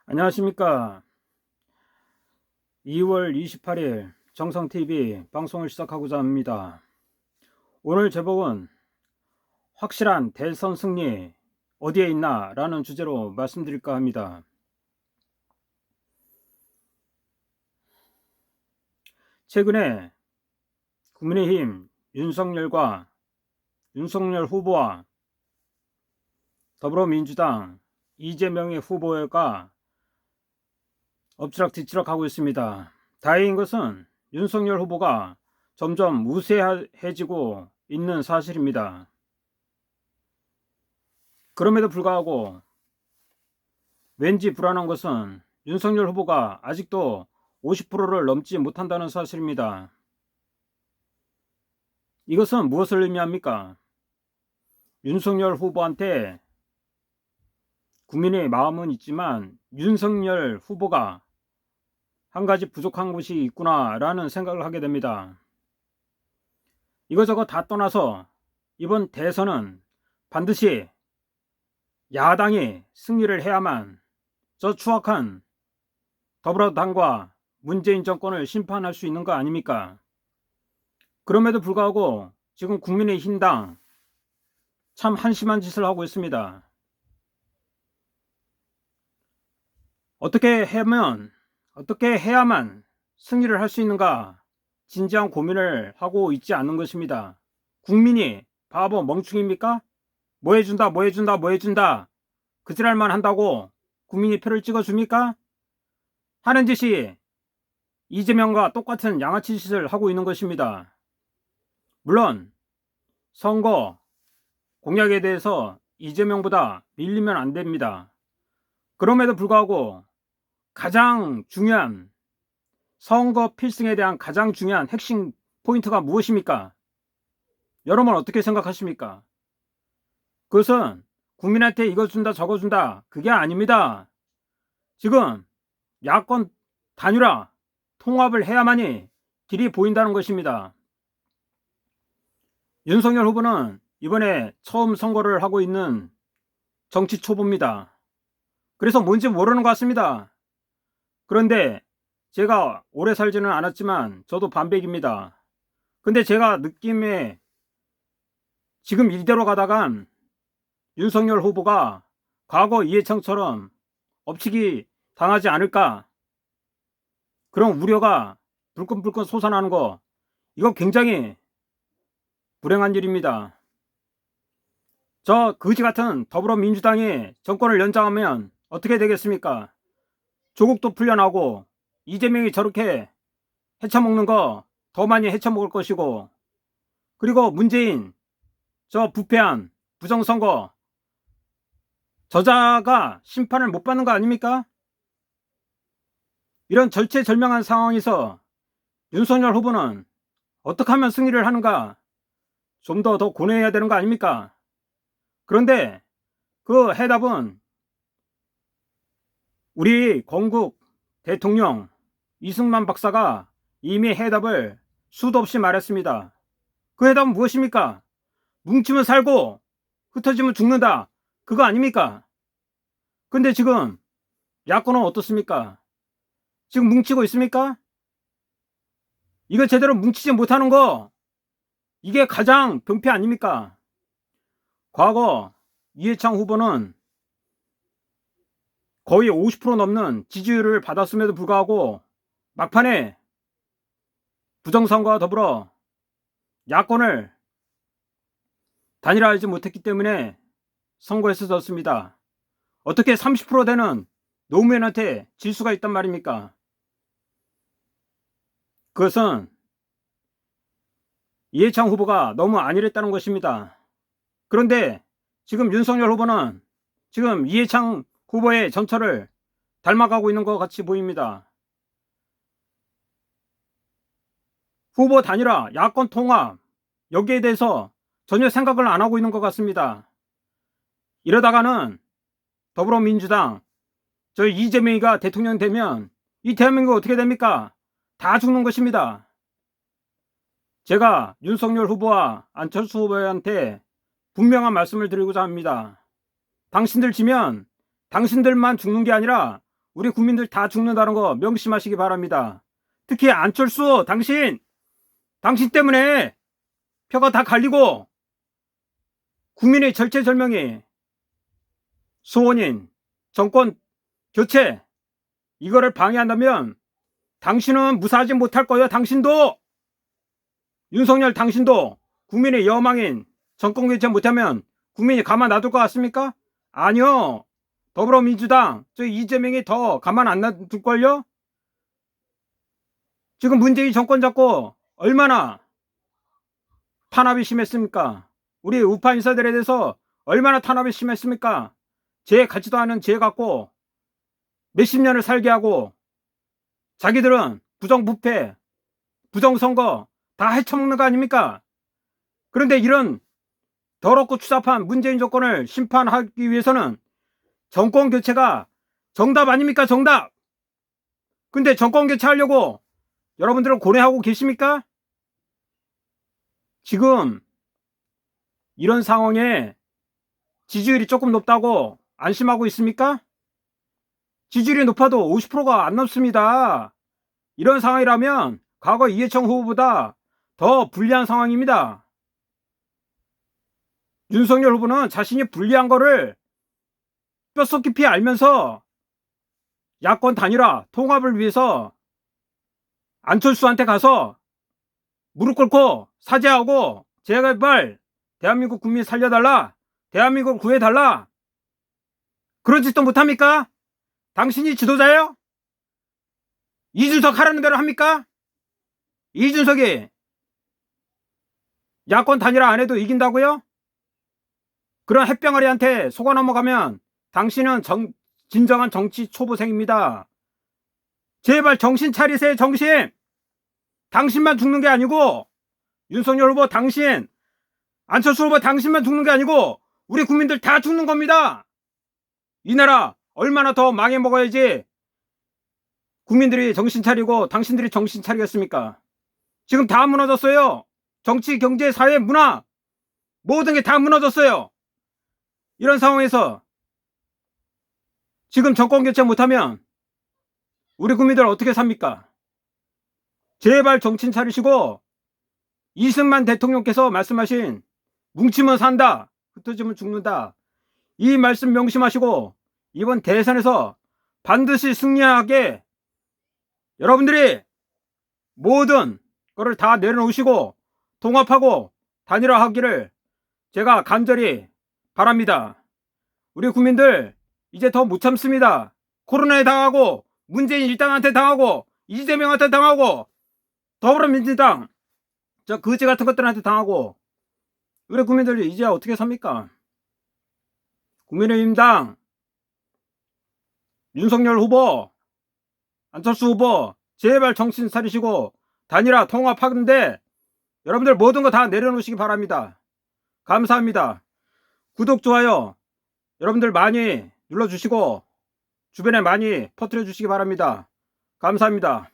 안녕하십니까. 2월 28일 정성TV 방송을 시작하고자 합니다. 오늘 제목은 확실한 대선 승리 어디에 있나 라는 주제로 말씀드릴까 합니다. 최근에 국민의힘 윤석열 후보와 더불어민주당 이재명의 후보가 엎치락뒤치락 하고 있습니다. 다행인 것은 윤석열 후보가 점점 우세해지고 있는 사실입니다. 그럼에도 불구하고 왠지 불안한 것은 윤석열 후보가 아직도 50%를 넘지 못한다는 사실입니다. 이것은 무엇을 의미합니까? 윤석열 후보한테 국민의 마음은 있지만 윤석열 후보가 한 가지 부족한 것이 있구나 라는 생각을 하게 됩니다. 이거저거 다 떠나서 이번 대선은 반드시 야당이 승리를 해야만 저 추악한 더불어당과 문재인 정권을 심판할 수 있는 거 아닙니까? 그럼에도 불구하고 지금 국민의힘당 참 한심한 짓을 하고 있습니다. 어떻게 해야만 승리를 할 수 있는가 진지한 고민을 하고 있지 않는 것입니다. 국민이 바보 멍충입니까? 뭐 해준다 그 지랄만 한다고 국민이 표를 찍어줍니까? 하는 짓이 이재명과 똑같은 양아치 짓을 하고 있는 것입니다. 물론 선거 공약에 대해서 이재명보다 밀리면 안 됩니다. 그럼에도 불구하고 가장 중요한 선거 필승에 대한 가장 중요한 핵심 포인트가 무엇입니까? 여러분 어떻게 생각하십니까? 그것은 국민한테 이거 준다 저거 준다 그게 아닙니다. 지금 야권 단일화 통합을 해야만이 길이 보인다는 것입니다. 윤석열 후보는 이번에 처음 선거를 하고 있는 정치 초보입니다. 그래서 뭔지 모르는 것 같습니다. 그런데 제가 오래 살지는 않았지만 저도 반백입니다. 근데 제가 느낌에 지금 이대로 가다간 윤석열 후보가 과거 이해창처럼 엎치기 당하지 않을까 그런 우려가 불끈불끈 솟아나는 거 이거 굉장히 불행한 일입니다. 저 거지 같은 더불어민주당이 정권을 연장하면 어떻게 되겠습니까? 조국도 풀려나고 이재명이 저렇게 헤쳐먹는 거 더 많이 헤쳐먹을 것이고 그리고 문재인 저 부패한 부정선거 저자가 심판을 못 받는 거 아닙니까? 이런 절체절명한 상황에서 윤석열 후보는 어떻게 하면 승리를 하는가 좀 더 고뇌해야 되는 거 아닙니까? 그런데 그 해답은 우리 건국 대통령 이승만 박사가 이미 해답을 수도 없이 말했습니다. 그 해답은 무엇입니까? 뭉치면 살고 흩어지면 죽는다. 그거 아닙니까? 근데 지금 야권은 어떻습니까? 지금 뭉치고 있습니까? 이거 제대로 뭉치지 못하는 거 이게 가장 병폐 아닙니까? 과거 이해창 후보는 거의 50% 넘는 지지율을 받았음에도 불구하고 막판에 부정선거와 더불어 야권을 단일화하지 못했기 때문에 선거에서 졌습니다. 어떻게 30% 되는 노무현한테 질 수가 있단 말입니까? 그것은 이해창 후보가 너무 안일했다는 것입니다. 그런데 지금 윤석열 후보는 지금 이해창 후보의 전철을 닮아가고 있는 것 같이 보입니다. 후보 단일화, 야권 통합 여기에 대해서 전혀 생각을 안 하고 있는 것 같습니다. 이러다가는 더불어민주당 저 이재명이가 대통령 되면 이 대한민국 어떻게 됩니까? 다 죽는 것입니다. 제가 윤석열 후보와 안철수 후보한테 분명한 말씀을 드리고자 합니다. 당신들 지면 당신들만 죽는 게 아니라 우리 국민들 다 죽는다는 거 명심하시기 바랍니다. 특히 안철수 당신 때문에 표가 다 갈리고 국민의 절체절명이 소원인 정권 교체 이거를 방해한다면 당신은 무사하지 못할 거예요. 당신도 윤석열 당신도 국민의 여망인 정권 교체 못하면 국민이 가만 놔둘 것 같습니까? 아니요. 더불어민주당 저 이재명이 더 가만 안 놔둘걸요? 지금 문재인 정권 잡고 얼마나 탄압이 심했습니까? 우리 우파 인사들에 대해서 얼마나 탄압이 심했습니까? 죄 같지도 않은 죄 갖고 몇십 년을 살게 하고 자기들은 부정부패, 부정선거 다 헤쳐먹는 거 아닙니까? 그런데 이런 더럽고 추잡한 문재인 정권을 심판하기 위해서는 정권 교체가 정답 아닙니까? 정답! 근데 정권 교체하려고 여러분들은 고뇌하고 계십니까? 지금 이런 상황에 지지율이 조금 높다고 안심하고 있습니까? 지지율이 높아도 50%가 안 넘습니다. 이런 상황이라면 과거 이해창 후보보다 더 불리한 상황입니다. 윤석열 후보는 자신이 불리한 거를 뼛속 깊이 알면서 야권 단일화 통합을 위해서 안철수한테 가서 무릎 꿇고 사죄하고 제발 대한민국 국민 살려달라, 대한민국 구해달라, 그런 짓도 못합니까? 당신이 지도자예요? 이준석 하라는 대로 합니까? 이준석이 야권 단일화 안 해도 이긴다고요? 그런 햇병아리한테 속아 넘어가면 당신은 진정한 정치 초보생입니다. 제발 정신 차리세요. 정신. 당신만 죽는 게 아니고 윤석열 후보 당신, 안철수 후보 당신만 죽는 게 아니고 우리 국민들 다 죽는 겁니다. 이 나라 얼마나 더 망해 먹어야지 국민들이 정신 차리고 당신들이 정신 차리겠습니까? 지금 다 무너졌어요. 정치, 경제, 사회, 문화 모든 게 다 무너졌어요. 이런 상황에서 지금 정권 교체 못하면 우리 국민들 어떻게 삽니까? 제발 정신 차리시고 이승만 대통령께서 말씀하신 뭉치면 산다, 흩어지면 죽는다, 이 말씀 명심하시고 이번 대선에서 반드시 승리하게 여러분들이 모든 거를 다 내려놓으시고 통합하고 단일화하기를 제가 간절히 바랍니다. 우리 국민들 이제 더 못 참습니다. 코로나에 당하고 문재인 일당한테 당하고 이재명한테 당하고 더불어민주당 저 거지 같은 것들한테 당하고 우리 국민들이 이제 어떻게 삽니까? 국민의힘당 윤석열 후보, 안철수 후보 제발 정신 차리시고 단일화 통합하는데 여러분들 모든 거 다 내려놓으시기 바랍니다. 감사합니다. 구독, 좋아요 여러분들 많이 눌러주시고 주변에 많이 퍼뜨려 주시기 바랍니다. 감사합니다.